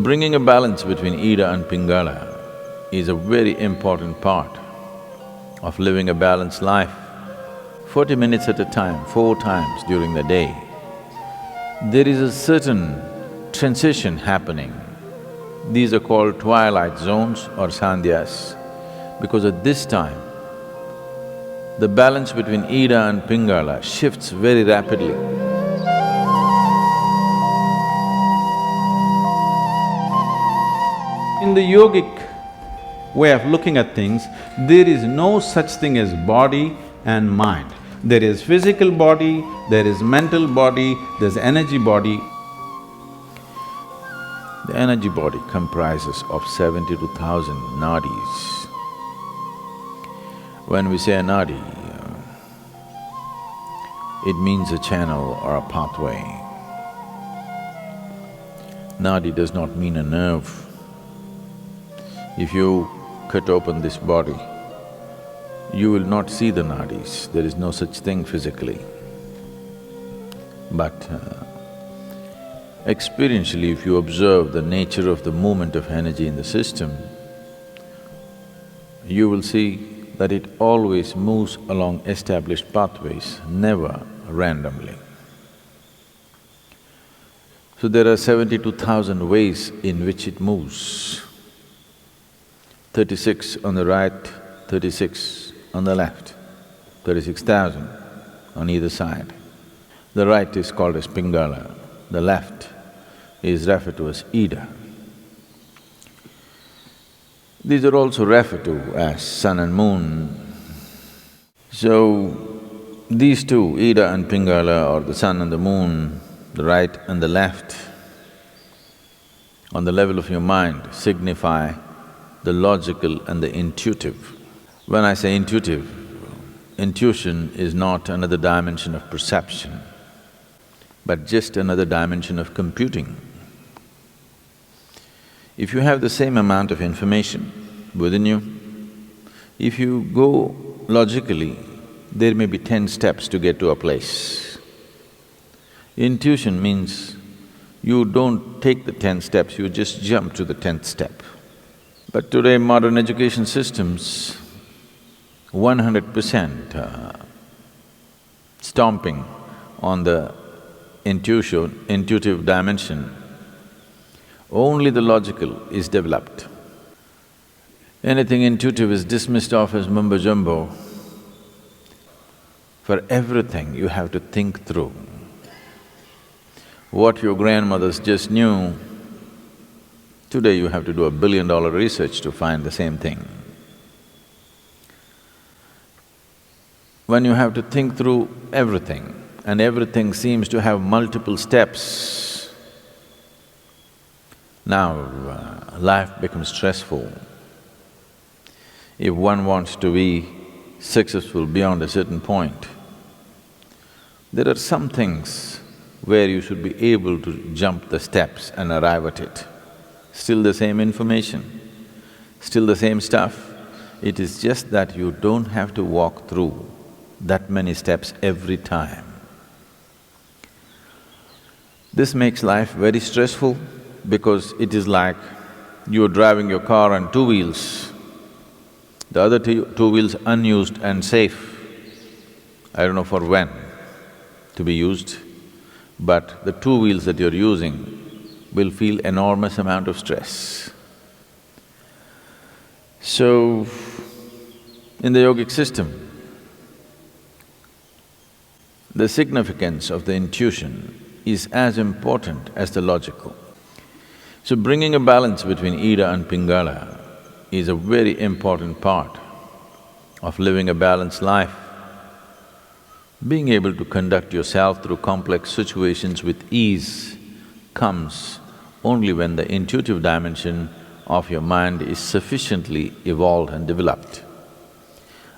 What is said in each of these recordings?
Bringing a balance between Ida and Pingala is a very important part of living a balanced life. 40 minutes at a time, 4 times during the day, there is a certain transition happening. These are called twilight zones or sandhyas, because at this time, the balance between Ida and Pingala shifts very rapidly. In the yogic way of looking at things, there is no such thing as body and mind. There is physical body, there is mental body, there's energy body. The energy body comprises of 72,000 nadis. When we say a nadi, it means a channel or a pathway. Nadi does not mean a nerve. If you cut open this body, you will not see the nadis, there is no such thing physically. But experientially, if you observe the nature of the movement of energy in the system, you will see that it always moves along established pathways, never randomly. So there are 72,000 ways in which it moves. 36 on the right, 36 on the left, 36,000 on either side. The right is called as Pingala, the left is referred to as Ida. These are also referred to as sun and moon. So, these two, Ida and Pingala, or the sun and the moon, the right and the left, on the level of your mind, signify the logical and the intuitive. When I say intuitive, intuition is not another dimension of perception, but just another dimension of computing. If you have the same amount of information within you, if you go logically, there may be 10 steps to get to a place. Intuition means you don't take the 10 steps, you just jump to the 10th step. But today modern education systems, 100% stomping on the intuitive dimension, only the logical is developed. Anything intuitive is dismissed off as mumbo-jumbo. For everything you have to think through. What your grandmothers just knew, today you have to do $1 billion research to find the same thing. When you have to think through everything, and everything seems to have multiple steps, now life becomes stressful. If one wants to be successful beyond a certain point, there are some things where you should be able to jump the steps and arrive at it. Still the same information, still the same stuff. It is just that you don't have to walk through that many steps every time. This makes life very stressful because it is like you're driving your car on 2 wheels, the other two wheels unused and safe. I don't know for when to be used, but the 2 wheels that you're using will feel enormous amount of stress. So, in the yogic system, the significance of the intuition is as important as the logical. So bringing a balance between Ida and Pingala is a very important part of living a balanced life. Being able to conduct yourself through complex situations with ease comes only when the intuitive dimension of your mind is sufficiently evolved and developed.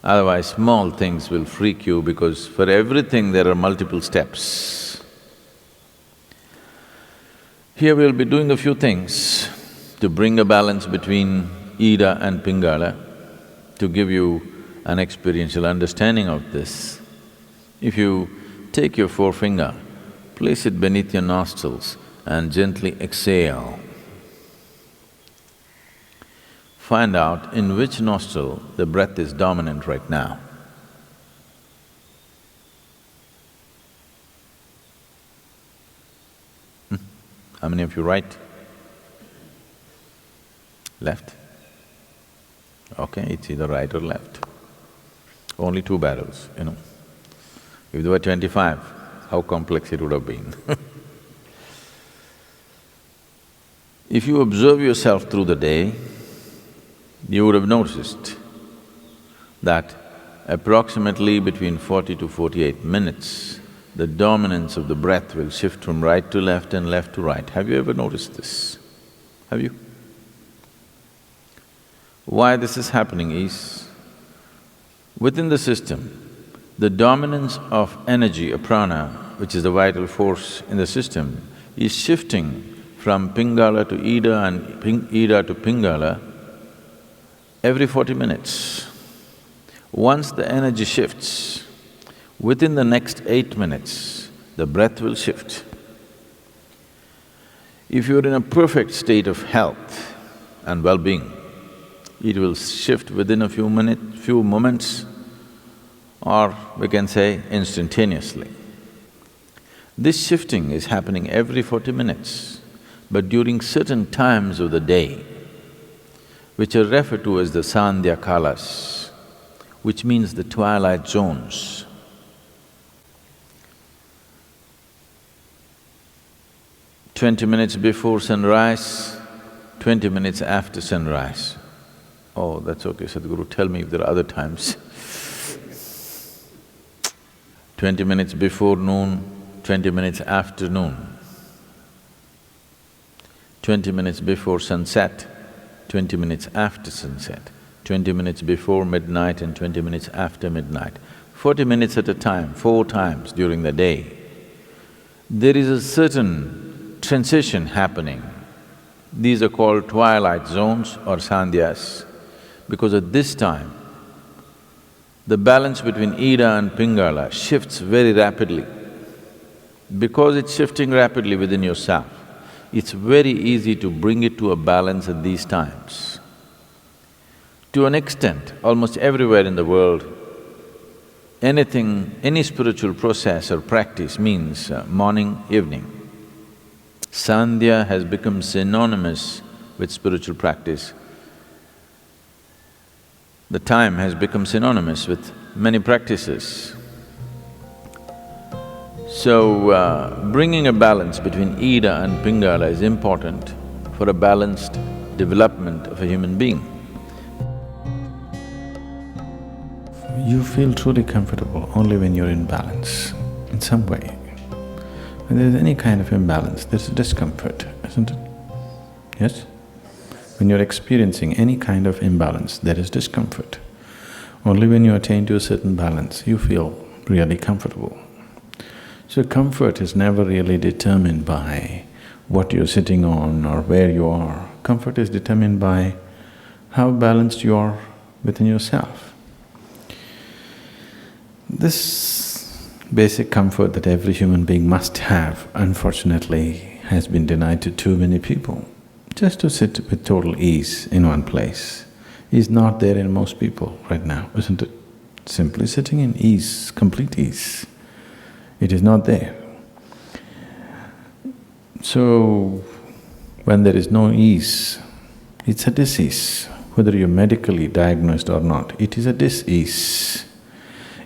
Otherwise, small things will freak you because for everything there are multiple steps. Here we'll be doing a few things to bring a balance between Ida and Pingala, to give you an experiential understanding of this. If you take your forefinger, place it beneath your nostrils and gently exhale. find out in which nostril the breath is dominant right now. How many of you right? Left? Okay, it's either right or left. Only two barrels, you know. If there were 25, how complex it would have been. If you observe yourself through the day, you would have noticed that approximately between 40 to 48 minutes, the dominance of the breath will shift from right to left and left to right. Have you ever noticed this? Have you? Why this is happening is, within the system, the dominance of energy, or prana, which is the vital force in the system, is shifting from Pingala to Ida and Ida to Pingala every 40 minutes. Once the energy shifts, within the next 8 minutes, the breath will shift. If you're in a perfect state of health and well-being, it will shift within a few moments, or we can say instantaneously. This shifting is happening every 40 minutes, but during certain times of the day, which are referred to as the Sandhya Kalas, which means the twilight zones. 20 minutes before sunrise, 20 minutes after sunrise. Oh, that's okay, Sadhguru, tell me if there are other times. 20 minutes before noon, 20 minutes after noon. 20 minutes before sunset, 20 minutes after sunset, 20 minutes before midnight and 20 minutes after midnight. 40 minutes at a time, 4 times during the day. There is a certain transition happening. These are called twilight zones or sandhyas, because at this time, the balance between Ida and Pingala shifts very rapidly. Because it's shifting rapidly within yourself, it's very easy to bring it to a balance at these times. To an extent, almost everywhere in the world, any spiritual process or practice means morning, evening. Sandhya has become synonymous with spiritual practice. The time has become synonymous with many practices. So, bringing a balance between Ida and Pingala is important for a balanced development of a human being. You feel truly comfortable only when you're in balance, in some way. When there's any kind of imbalance, there's a discomfort, isn't it? Yes? When you're experiencing any kind of imbalance, there is discomfort. Only when you attain to a certain balance, you feel really comfortable. So comfort is never really determined by what you're sitting on or where you are. Comfort is determined by how balanced you are within yourself. This basic comfort that every human being must have, unfortunately, has been denied to too many people. Just to sit with total ease in one place is not there in most people right now, isn't it? Simply sitting in ease, complete ease, it is not there. So, when there is no ease, it's a disease. Whether you're medically diagnosed or not, it is a dis-ease.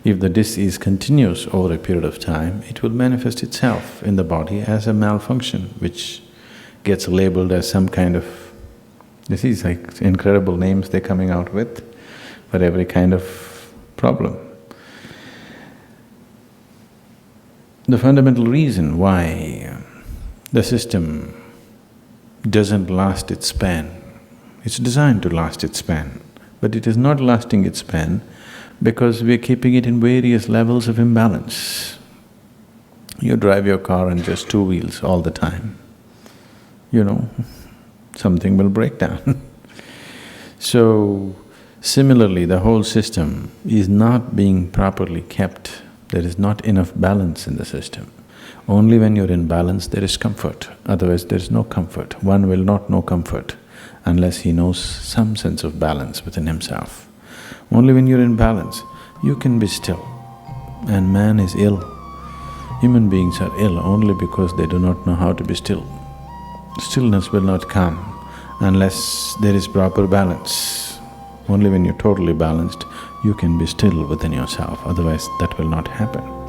If the dis-ease continues over a period of time, it will manifest itself in the body as a malfunction, which gets labeled as some kind of… This is like incredible names they're coming out with for every kind of problem. The fundamental reason why the system doesn't last its span, it's designed to last its span, but it is not lasting its span because we're keeping it in various levels of imbalance. You drive your car on just 2 wheels all the time, you know, something will break down. So, similarly, the whole system is not being properly kept. There is not enough balance in the system. Only when you're in balance there is comfort, otherwise there is no comfort. One will not know comfort unless he knows some sense of balance within himself. Only when you're in balance, you can be still. And man is ill. Human beings are ill only because they do not know how to be still. Stillness will not come unless there is proper balance. Only when you're totally balanced, you can be still within yourself, otherwise that will not happen.